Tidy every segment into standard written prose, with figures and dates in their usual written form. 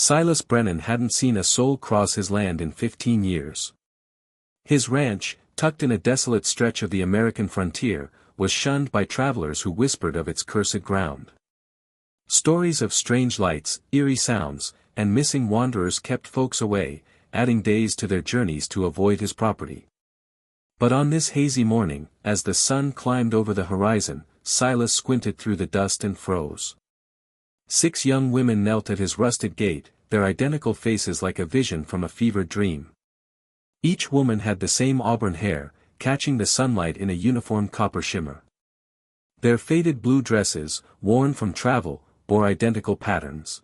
Silas Brennan hadn't seen a soul cross his land in 15 years. His ranch, tucked in a desolate stretch of the American frontier, was shunned by travelers who whispered of its cursed ground. Stories of strange lights, eerie sounds, and missing wanderers kept folks away, adding days to their journeys to avoid his property. But on this hazy morning, as the sun climbed over the horizon, Silas squinted through the dust and froze. 6 young women knelt at his rusted gate, their identical faces like a vision from a fevered dream. Each woman had the same auburn hair, catching the sunlight in a uniform copper shimmer. Their faded blue dresses, worn from travel, bore identical patterns.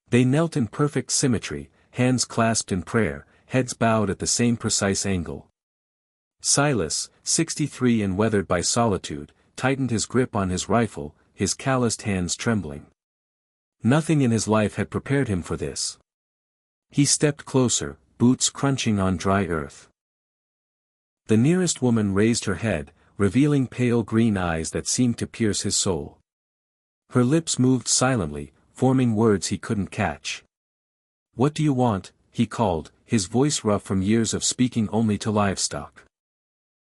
They knelt in perfect symmetry, hands clasped in prayer, heads bowed at the same precise angle. Silas, 63 and weathered by solitude, tightened his grip on his rifle, his calloused hands trembling. Nothing in his life had prepared him for this. He stepped closer, boots crunching on dry earth. The nearest woman raised her head, revealing pale green eyes that seemed to pierce his soul. Her lips moved silently, forming words he couldn't catch. "What do you want?" he called, his voice rough from years of speaking only to livestock.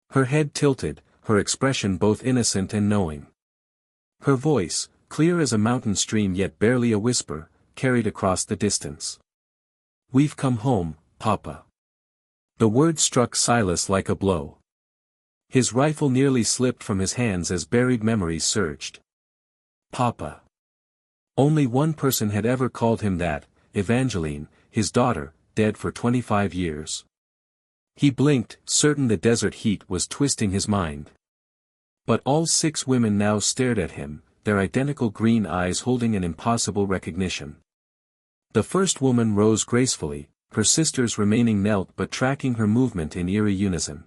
Her head tilted, her expression both innocent and knowing. Her voice, clear as a mountain stream yet barely a whisper, carried across the distance. "We've come home, Papa." The word struck Silas like a blow. His rifle nearly slipped from his hands as buried memories surged. Papa. Only one person had ever called him that, Evangeline, his daughter, dead for 25 years. He blinked, certain the desert heat was twisting his mind. But all 6 women now stared at him, their identical green eyes holding an impossible recognition. The first woman rose gracefully, her sisters remaining knelt but tracking her movement in eerie unison.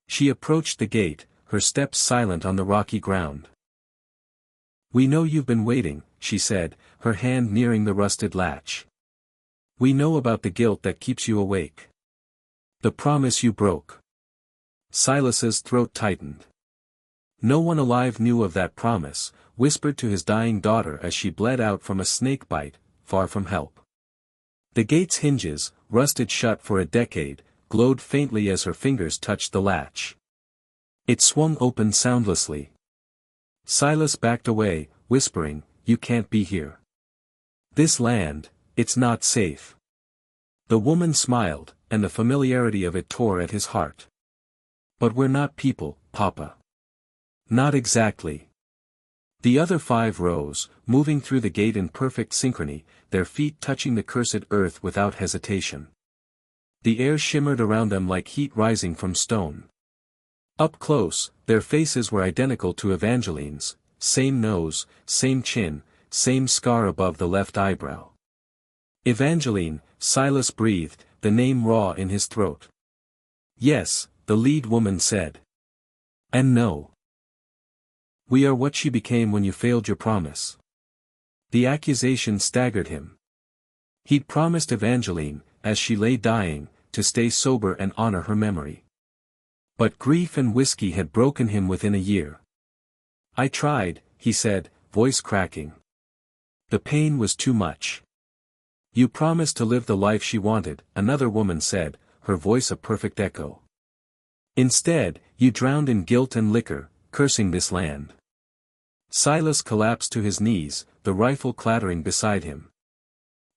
She approached the gate, her steps silent on the rocky ground. "We know you've been waiting," she said, her hand nearing the rusted latch. "We know about the guilt that keeps you awake. The promise you broke." Silas's throat tightened. No one alive knew of that promise, whispered to his dying daughter as she bled out from a snake bite, far from help. The gate's hinges, rusted shut for a decade, glowed faintly as her fingers touched the latch. It swung open soundlessly. Silas backed away, whispering, "You can't be here. This land, it's not safe." The woman smiled, and the familiarity of it tore at his heart. "But we're not people, Papa." "Not exactly." The other 5 rose, moving through the gate in perfect synchrony, their feet touching the cursed earth without hesitation. The air shimmered around them like heat rising from stone. Up close, their faces were identical to Evangeline's, same nose, same chin, same scar above the left eyebrow. "Evangeline," Silas breathed, the name raw in his throat. "Yes," the lead woman said. "And no. We are what she became when you failed your promise." The accusation staggered him. He'd promised Evangeline, as she lay dying, to stay sober and honor her memory. But grief and whiskey had broken him within a year. "I tried," he said, voice cracking. "The pain was too much." "You promised to live the life she wanted," another woman said, her voice a perfect echo. "Instead, you drowned in guilt and liquor, cursing this land." Silas collapsed to his knees, the rifle clattering beside him.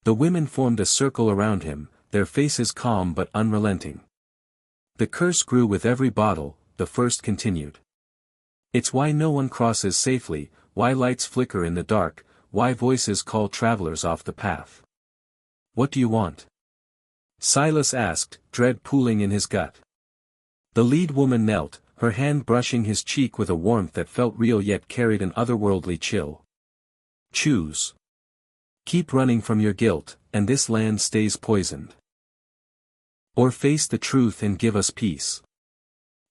The women formed a circle around him, their faces calm but unrelenting. "The curse grew with every bottle," the first continued. "It's why no one crosses safely, why lights flicker in the dark, why voices call travelers off the path." "What do you want?" Silas asked, dread pooling in his gut. The lead woman knelt, her hand brushing his cheek with a warmth that felt real yet carried an otherworldly chill. "Choose. Keep running from your guilt, and this land stays poisoned. Or face the truth and give us peace."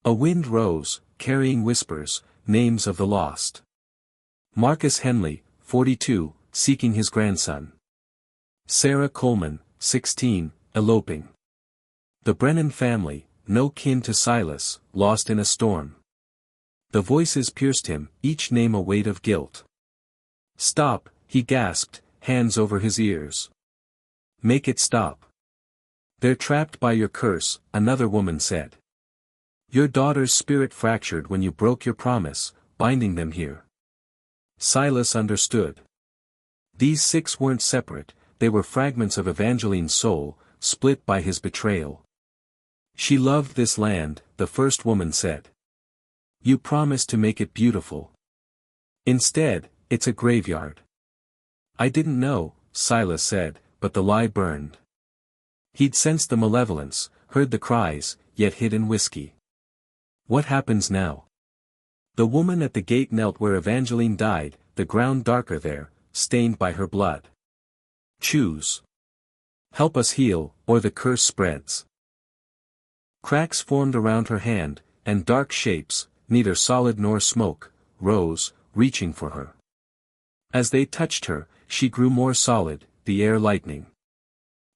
A wind rose, carrying whispers, names of the lost. Marcus Henley, 42, seeking his grandson. Sarah Coleman, 16, eloping. The Brennan family, no kin to Silas, lost in a storm. The voices pierced him, each name a weight of guilt. "Stop," he gasped, hands over his ears. Make it stop. They're trapped by your curse, another woman said. Your daughter's spirit fractured when you broke your promise, binding them here. Silas understood. These 6 weren't separate, they were fragments of Evangeline's soul, split by his betrayal. She loved this land, the first woman said. You promised to make it beautiful. Instead, it's a graveyard. I didn't know, Silas said, but the lie burned. He'd sensed the malevolence, heard the cries, yet hid in whiskey. What happens now? The woman at the gate knelt where Evangeline died, the ground darker there, stained by her blood. Choose. Help us heal, or the curse spreads. Cracks formed around her hand, and dark shapes, neither solid nor smoke, rose, reaching for her. As they touched her, she grew more solid, the air lightening.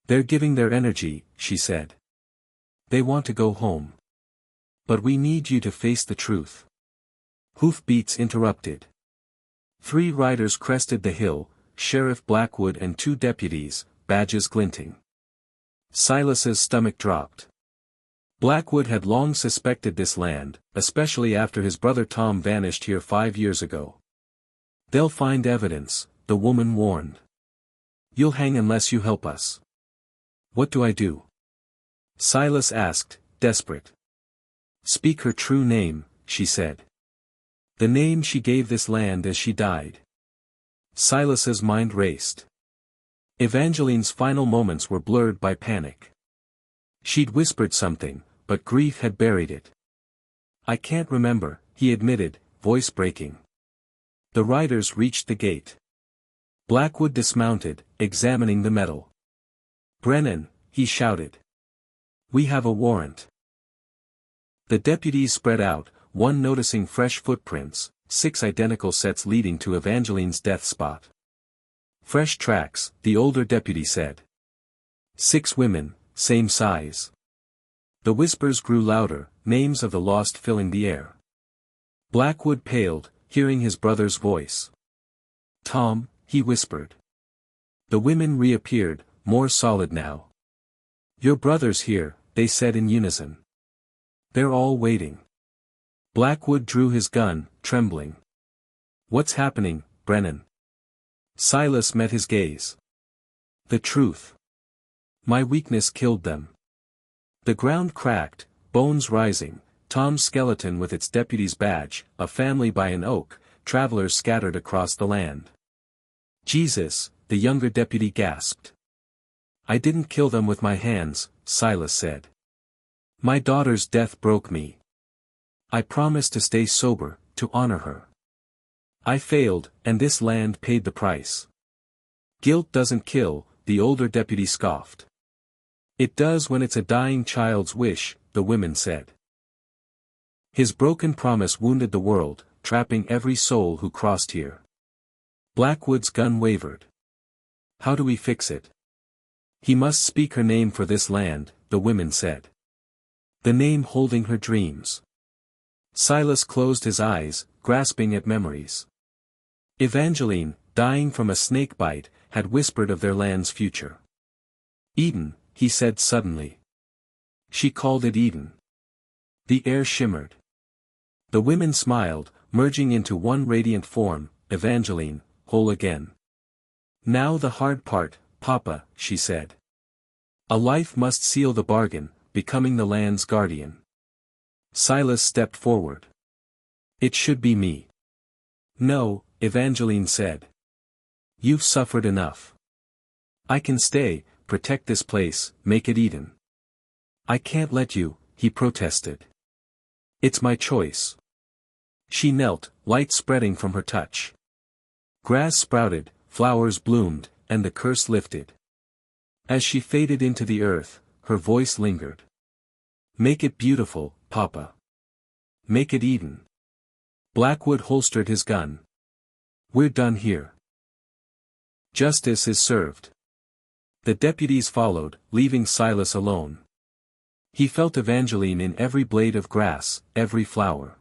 They're giving their energy, she said. They want to go home. But we need you to face the truth. Hoofbeats interrupted. 3 riders crested the hill, Sheriff Blackwood and 2 deputies, badges glinting. Silas's stomach dropped. Blackwood had long suspected this land, especially after his brother Tom vanished here 5 years ago. They'll find evidence, the woman warned. You'll hang unless you help us. What do I do? Silas asked, desperate. Speak her true name, she said. The name she gave this land as she died. Silas's mind raced. Evangeline's final moments were blurred by panic. She'd whispered something, but grief had buried it. I can't remember, he admitted, voice breaking. The riders reached the gate. Blackwood dismounted, examining the metal. Brennan, he shouted. We have a warrant. The deputies spread out, one noticing fresh footprints, 6 identical sets leading to Evangeline's death spot. Fresh tracks, the older deputy said. 6 women, same size. The whispers grew louder, names of the lost filling the air. Blackwood paled, hearing his brother's voice. Tom, he whispered. The women reappeared, more solid now. Your brother's here, they said in unison. They're all waiting. Blackwood drew his gun, trembling. What's happening, Brennan? Silas met his gaze. The truth. My weakness killed them. The ground cracked, bones rising, Tom's skeleton with its deputy's badge, a family by an oak, travelers scattered across the land. Jesus, the younger deputy gasped. I didn't kill them with my hands, Silas said. My daughter's death broke me. I promised to stay sober, to honor her. I failed, and this land paid the price. Guilt doesn't kill, the older deputy scoffed. It does when it's a dying child's wish, the women said. His broken promise wounded the world, trapping every soul who crossed here. Blackwood's gun wavered. How do we fix it? He must speak her name for this land, the women said. The name holding her dreams. Silas closed his eyes, grasping at memories. Evangeline, dying from a snake bite, had whispered of their land's future. Eden, he said suddenly. She called it Eden. The air shimmered. The women smiled, merging into one radiant form, Evangeline, whole again. Now the hard part, Papa, she said. A life must seal the bargain, becoming the land's guardian. Silas stepped forward. It should be me. No, Evangeline said. You've suffered enough. I can stay, protect this place, make it Eden. I can't let you, he protested. It's my choice. She knelt, light spreading from her touch. Grass sprouted, flowers bloomed, and the curse lifted. As she faded into the earth, her voice lingered. Make it beautiful, Papa. Make it Eden. Blackwood holstered his gun. We're done here. Justice is served. The deputies followed, leaving Silas alone. He felt Evangeline in every blade of grass, every flower.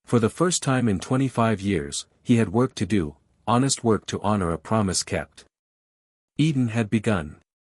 For the first time in 25 years, he had work to do, honest work to honor a promise kept. Eden had begun.